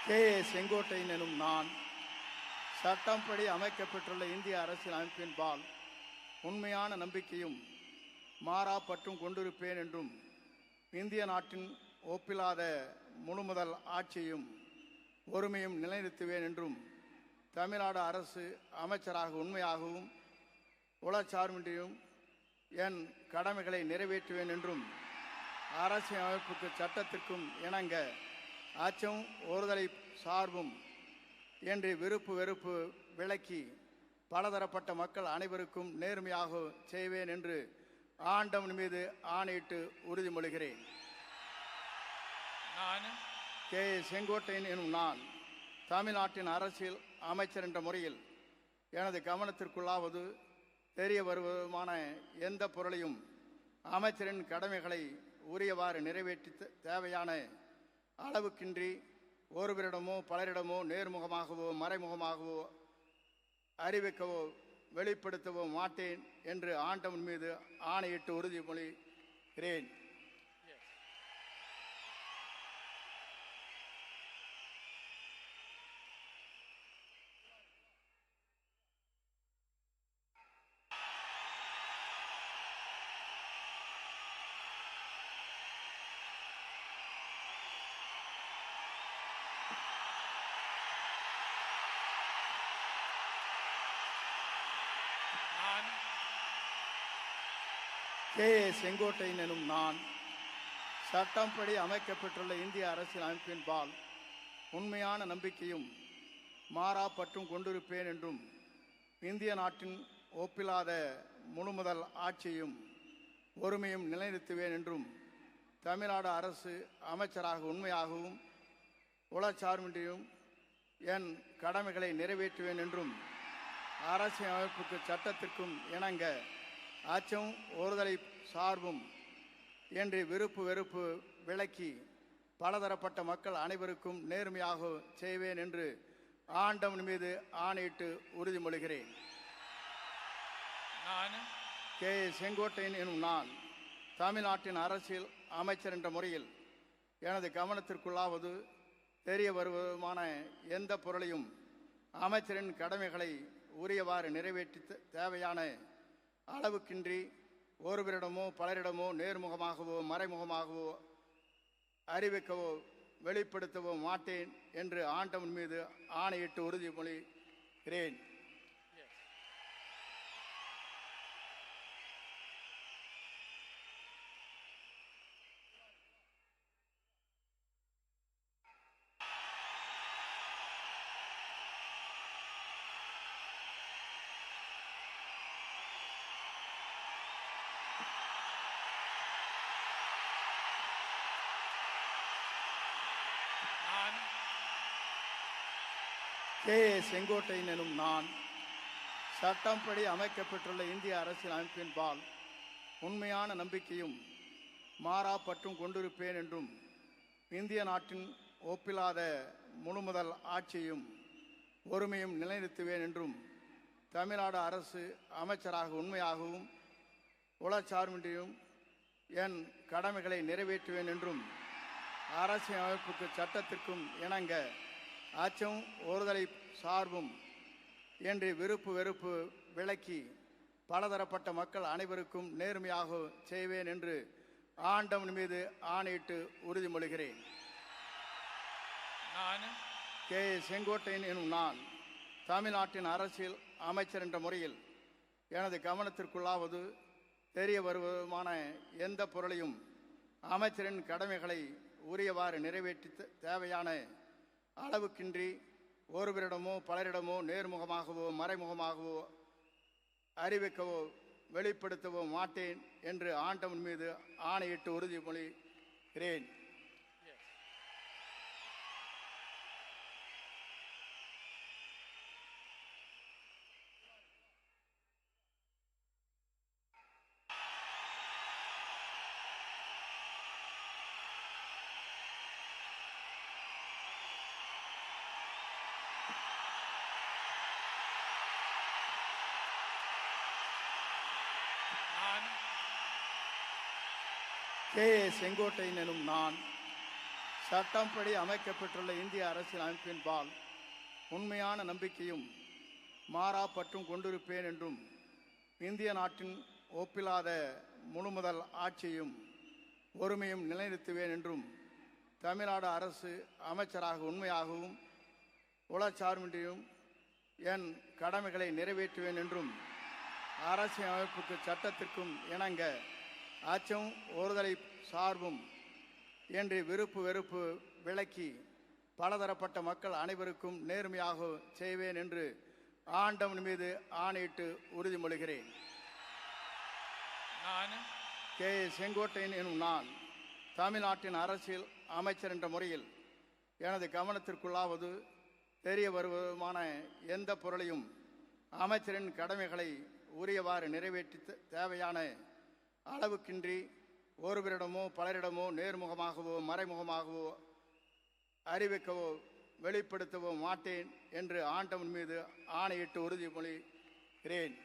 செங்கோட்டையன் எனும் நான் சட்டம்படி அமைக்கப்பட்டுள்ள இந்திய அரசியல் அமைப்பின்பால் உண்மையான நம்பிக்கையும் மாறா பற்றும் கொண்டிருப்பேன் என்றும் இந்திய நாட்டின் ஒப்பில்லாத முழுமுதல் ஆட்சியையும் ஒருமையும் நிலைநிறுத்துவேன் என்றும் தமிழ்நாடு அரசு அமைச்சராக உண்மையாகவும் உளச்சார்பின்றியும் என் கடமைகளை நிறைவேற்றுவேன் என்றும் அரசியல் அமைப்புக்கு சட்டத்திற்கும் இணங்க அச்சம் ஒருதலை சார்பும் என்று விருப்பு வெறுப்பு விலக்கி பலதரப்பட்ட மக்கள் அனைவருக்கும் நேர்மையாக செய்வேன் என்று ஆண்டவன் மீது ஆணையிட்டு உறுதிமொழிகிறேன். நான் செங்கோட்டையன் எனும் நான் தமிழ்நாட்டின் அரசியல் அமைச்சர் என்ற முறையில் எனது கவனத்திற்குள்ளாவது தெரிய வருவதுமான எந்த பொருளையும் அமைச்சரின் கடமைகளை உரியவாறு நிறைவேற்றி தேவையான அளவுக்கின்றி ஒருவரிடமோ பலரிடமோ நேர்முகமாகவோ மறைமுகமாகவோ அறிவிக்கவோ வெளிப்படுத்தவோ மாட்டேன் என்று ஆண்டவன் மீது ஆணையிட்டு உறுதிமொழிகிறேன். செங்கோட்டையன் எனும் நான் சட்டம்படி அமைக்கப்பட்டுள்ள இந்திய அரசியல் அமைப்பின்பால் உண்மையான நம்பிக்கையும் மாறா பற்றும் கொண்டிருப்பேன் என்றும் இந்திய நாட்டின் ஒப்பில்லாத முழுமுதல் ஆட்சியையும் ஒருமையும் நிலைநிறுத்துவேன் என்றும் தமிழ்நாடு அரசு அமைச்சராக உண்மையாகவும் உளச்சார்பின்றியும் என் கடமைகளை நிறைவேற்றுவேன் என்றும் அரசியல் அமைப்புக்கு சட்டத்திற்கும் இணங்க அச்சம் ஒருதலை சார்பும் என்று விருப்பு வெறுப்பு விலக்கி பலதரப்பட்ட மக்கள் அனைவருக்கும் நேர்மையாக செய்வேன் என்று ஆண்டவன் மீது ஆணையிட்டு உறுதிமொழிகிறேன். நான் செங்கோட்டையன் எனும் நான் தமிழ்நாட்டின் அரசியல் அமைச்சர் என்ற முறையில் எனது கவனத்திற்குள்ளாவது தெரிய வருவதுமான எந்த பொருளையும் அமைச்சரின் கடமைகளை உரியவாறு நிறைவேற்றி தேவையான அளவுக்கின்றி ஒருவரிடமோ பலரிடமோ நேர்முகமாகவோ மறைமுகமாகவோ அறிவிக்கவோ வெளிப்படுத்தவோ மாட்டேன் என்று ஆண்டவன் மீது ஆணையிட்டு உறுதிமொழிகிறேன். செங்கோட்டையன் எனும் நான் சட்டம்படி அமைக்கப்பட்டுள்ள இந்திய அரசியல் அமைப்பின்பால் உண்மையான நம்பிக்கையும் மாறா பற்றும் கொண்டிருப்பேன் என்றும் இந்திய நாட்டின் ஒப்பில்லாத முழுமுதல் ஆட்சியையும் ஒருமையும் நிலைநிறுத்துவேன் என்றும் தமிழ்நாடு அரசு அமைச்சராக உண்மையாகவும் உளச்சார்பின்றியும் என் கடமைகளை நிறைவேற்றுவேன் என்றும் அரசியல் அமைப்புக்கு சட்டத்திற்கும் இணங்க அச்சம் ஒருதலை சார்பும் என்று விருப்பு வெறுப்பு விலக்கி பலதரப்பட்ட மக்கள் அனைவருக்கும் நேர்மையாக செய்வேன் என்று ஆண்டவன் மீது ஆணையிட்டு உறுதிமொழிகிறேன். நான் செங்கோட்டையன் எனும் நான் தமிழ்நாட்டின் அரசியல் அமைச்சர் என்ற முறையில் எனது கவனத்திற்குள்ளாவது தெரிய வருவதுமான எந்த பொருளையும் அமைச்சரின் கடமைகளை உரியவாறு நிறைவேற்றி தேவையான அளவுக்கின்றி ஒருவரிடமோ பலரிடமோ நேர்முகமாகவோ மறைமுகமாகவோ அறிவிக்கவோ வெளிப்படுத்தவோ மாட்டேன் என்று ஆண்டவன் மீது ஆணையிட்டு உறுதிமொழிகிறேன். நான் செங்கோட்டையன் எனும் நான் சட்டப்படி அமைக்கப்பட்டுள்ள இந்திய அரசியல் அமைப்பின்பால் உண்மையான நம்பிக்கையும் மாறா பற்றும் கொண்டிருப்பேன் என்றும் இந்திய நாட்டின் ஒப்பில்லாத முழுமுதல் ஆட்சியும் ஒருமையும் நிலைநிறுத்துவேன் என்றும் தமிழ்நாடு அரசு அமைச்சராக உண்மையாகவும் உளச்சார்பின்றியும் என் கடமைகளை நிறைவேற்றுவேன் என்றும் அரசியல் அமைப்புக்கு சட்டத்திற்கும் இணங்க அச்சம் ஒருதலை சார்பும் என்று விருப்பு வெறுப்பு விலக்கி பலதரப்பட்ட மக்கள் அனைவருக்கும் நேர்மையாக செய்வேன் என்று ஆண்டவன் மீது ஆணையிட்டு உறுதிமொழிகிறேன். நான் கே. செங்கோட்டையன் எனும் நான் தமிழ்நாட்டின் அரசியல் அமைச்சர் என்ற முறையில் எனது கவனத்திற்குள்ளாவது தெரிய வருவதுமான எந்த பொருளையும் அமைச்சரின் கடமைகளை உரியவாறு நிறைவேற்றி தேவையான அளவுக்கின்றி ஒருவரிடமோ பலரிடமோ நேர்முகமாகவோ மறைமுகமாகவோ அறிவிக்கவோ வெளிப்படுத்தவோ மாட்டேன் என்று ஆண்டவன் மீது ஆணையிட்டு உறுதிமொழிகிறேன்.